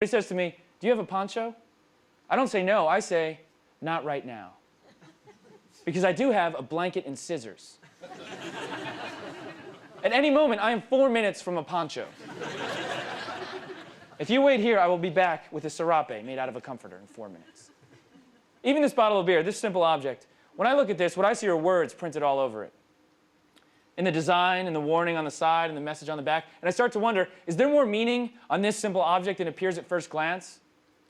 He says to me, "Do you have a poncho?" I don't say no, I say, "Not right now." Because I do have a blanket and scissors. At any moment, I am 4 minutes from a poncho. If you wait here, I will be back with a serape made out of a comforter in 4 minutes. Even this bottle of beer, this simple object, when I look at this, what I see are words printed all over it. In the design, and the warning on the side, and the message on the back. And I start to wonder, is there more meaning on this simple object than appears at first glance?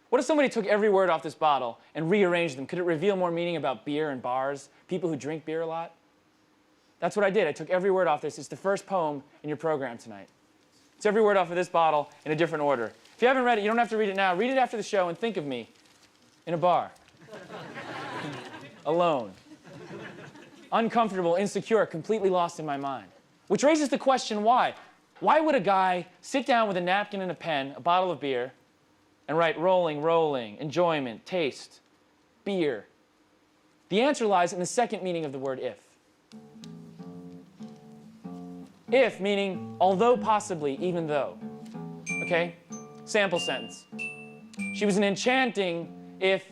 What if somebody took every word off this bottle and rearranged them? Could it reveal more meaning about beer and bars, people who drink beer a lot? That's what I did. I took every word off this. It's the first poem in your program tonight. It's every word off of this bottle in a different order. If you haven't read it, you don't have to read it now. Read it after the show and think of me in a bar. Alone. Uncomfortable, insecure, completely lost in my mind. Which raises the question, why? Why would a guy sit down with a napkin and a pen, a bottle of beer, and write rolling, rolling, enjoyment, taste, beer? The answer lies in the second meaning of the word if. If meaning although possibly, even though. Okay? Sample sentence. She was an enchanting, if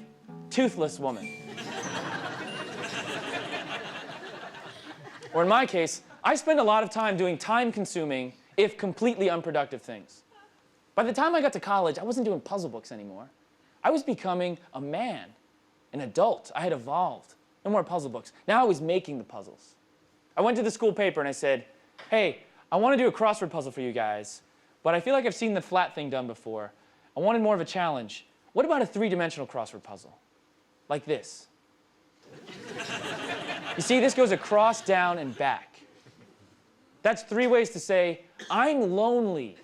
toothless woman. Or in my case, I spend a lot of time doing time-consuming, if completely unproductive things. By the time I got to college, I wasn't doing puzzle books anymore. I was becoming a man, an adult. I had evolved. No more puzzle books. Now I was making the puzzles. I went to the school paper and I said, "Hey, I want to do a crossword puzzle for you guys, but I feel like I've seen the flat thing done before. I wanted more of a challenge. What about a three-dimensional crossword puzzle? Like this." You see, this goes across, down, and back. That's 3 ways to say, "I'm lonely."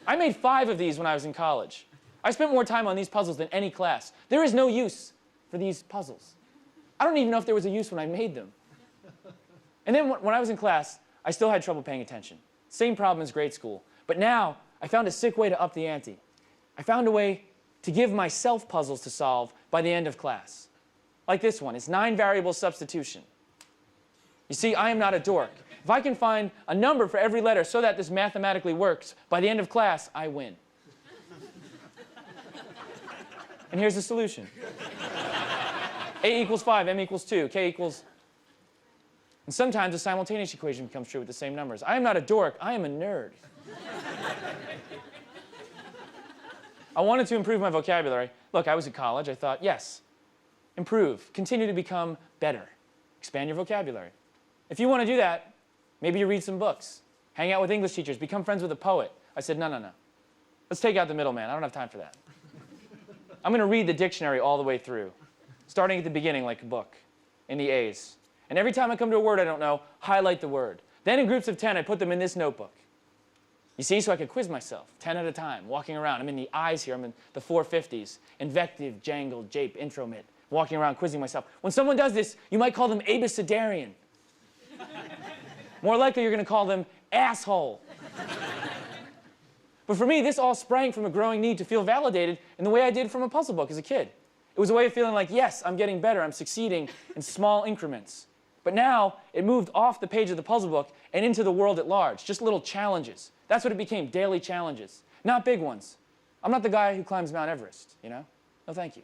I made 5 of these when I was in college. I spent more time on these puzzles than any class. There is no use for these puzzles. I don't even know if there was a use when I made them. And then when I was in class, I still had trouble paying attention. Same problem as grade school. But now, I found a sick way to up the ante. I found a way to give myself puzzles to solve by the end of class. Like this one, it's 9-variable substitution. You see, I am not a dork. If I can find a number for every letter so that this mathematically works, by the end of class, I win. And here's the solution. A equals 5, M equals 2, K equals... And sometimes a simultaneous equation becomes true with the same numbers. I am not a dork, I am a nerd. I wanted to improve my vocabulary. Look, I was at college, I thought, yes, improve, continue to become better, expand your vocabulary. If you want to do that, maybe you read some books, hang out with English teachers, become friends with a poet. I said, no. Let's take out the middleman. I don't have time for that. I'm going to read the dictionary all the way through, starting at the beginning like a book, in the A's. And every time I come to a word I don't know, highlight the word. Then in groups of 10, I put them in this notebook. You see, so I could quiz myself, 10 at a time, walking around. I'm in the I's here, I'm in the 450s. Invective, jangle, jape, intromit. Walking around, quizzing myself. When someone does this, you might call them abecedarian. More likely, you're going to call them asshole. But for me, this all sprang from a growing need to feel validated in the way I did from a puzzle book as a kid. It was a way of feeling like, yes, I'm getting better, I'm succeeding in small increments. But now, it moved off the page of the puzzle book and into the world at large, just little challenges. That's what it became, daily challenges, not big ones. I'm not the guy who climbs Mount Everest, you know? No, thank you.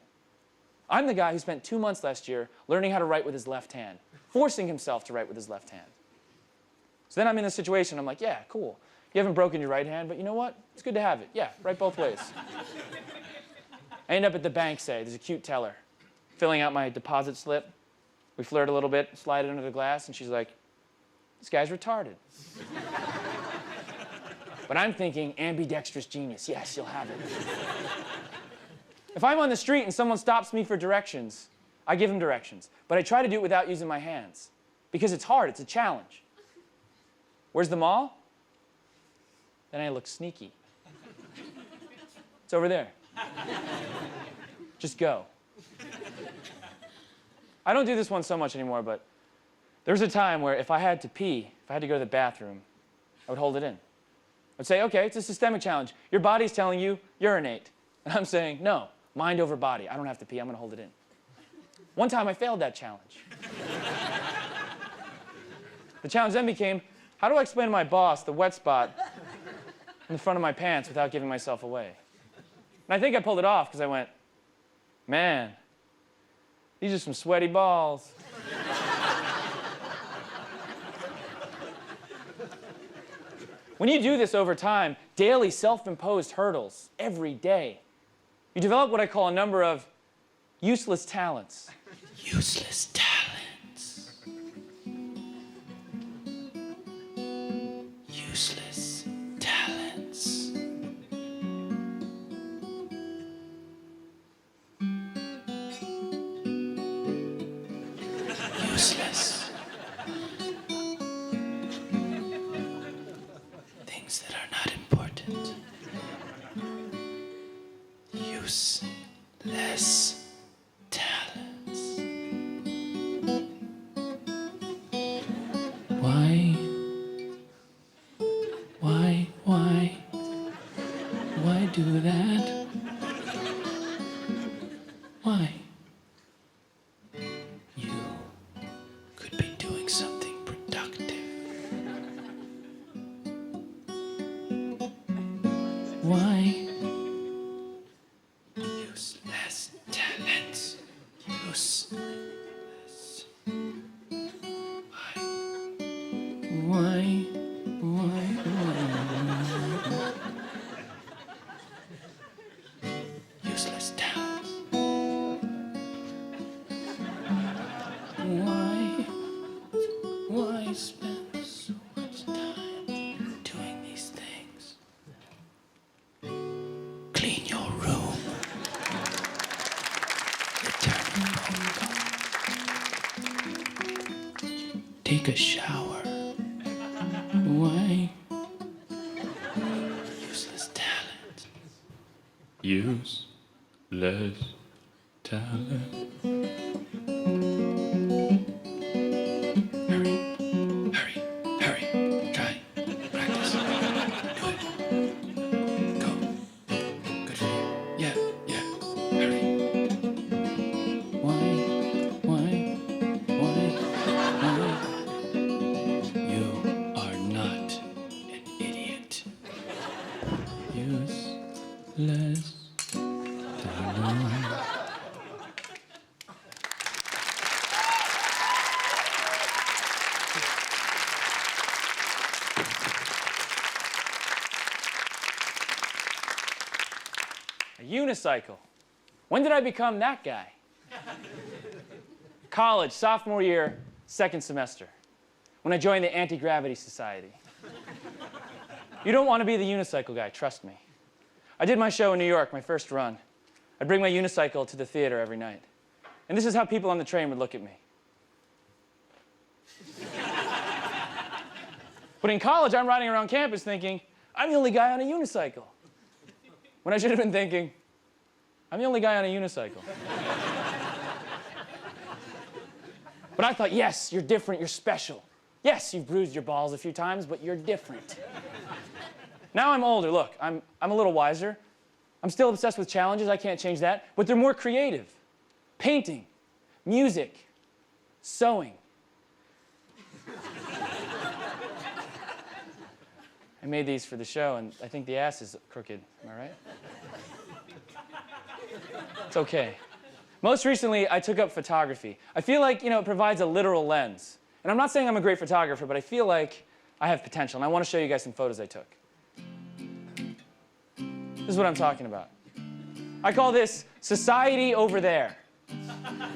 I'm the guy who spent 2 months last year learning how to write with his left hand, forcing himself to write with his left hand. So then I'm in this situation, I'm like, yeah, cool. You haven't broken your right hand, but you know what? It's good to have it. Yeah, write both ways. I end up at the bank, say, there's a cute teller, filling out my deposit slip. We flirt a little bit, slide it under the glass, and she's like, this guy's retarded. But I'm thinking, ambidextrous genius. Yes, you'll have it. If I'm on the street and someone stops me for directions, I give them directions. But I try to do it without using my hands. Because it's hard, it's a challenge. Where's the mall? Then I look sneaky. It's over there. Just go. I don't do this one so much anymore, but there was a time where if I had to pee, if I had to go to the bathroom, I would hold it in. I'd say, okay, it's a systemic challenge. Your body's telling you, urinate. And I'm saying, no, mind over body. I don't have to pee, I'm going to hold it in. One time I failed that challenge. The challenge then became, how do I explain to my boss the wet spot in the front of my pants without giving myself away. And I think I pulled it off because I went, man, these are some sweaty balls. When you do this over time, daily self-imposed hurdles, every day, you develop what I call a number of useless talents. Useless talents. Useless talents. Useless. Things that are not important. Useless talents. Why do that? Why? You could be doing something productive. Why? Useless talents. Useless. Why? Useless talents. Why spend so much time doing these things? Clean your room. Return home. Take a shower. Why? Useless talent. Useless talent. Hurry. Try. Practice. Do it. Go. Good for you. Yeah. Hurry. Why? You are not an idiot. Useless talent. A unicycle. When did I become that guy? College, sophomore year, second semester, when I joined the Anti-Gravity Society. You don't want to be the unicycle guy, trust me. I did my show in New York, my first run. I'd bring my unicycle to the theater every night. And this is how people on the train would look at me. But in college, I'm riding around campus thinking, I'm the only guy on a unicycle. When I should have been thinking, I'm the only guy on a unicycle. But I thought, yes, you're different, you're special. Yes, you've bruised your balls a few times, but you're different. Now I'm older, look, I'm a little wiser. I'm still obsessed with challenges, I can't change that, but they're more creative. Painting, music, sewing. I made these for the show, and I think the ass is crooked, am I right? It's okay. Most recently, I took up photography. I feel like, it provides a literal lens. And I'm not saying I'm a great photographer, but I feel like I have potential, and I want to show you guys some photos I took. This is what I'm talking about. I call this society over there.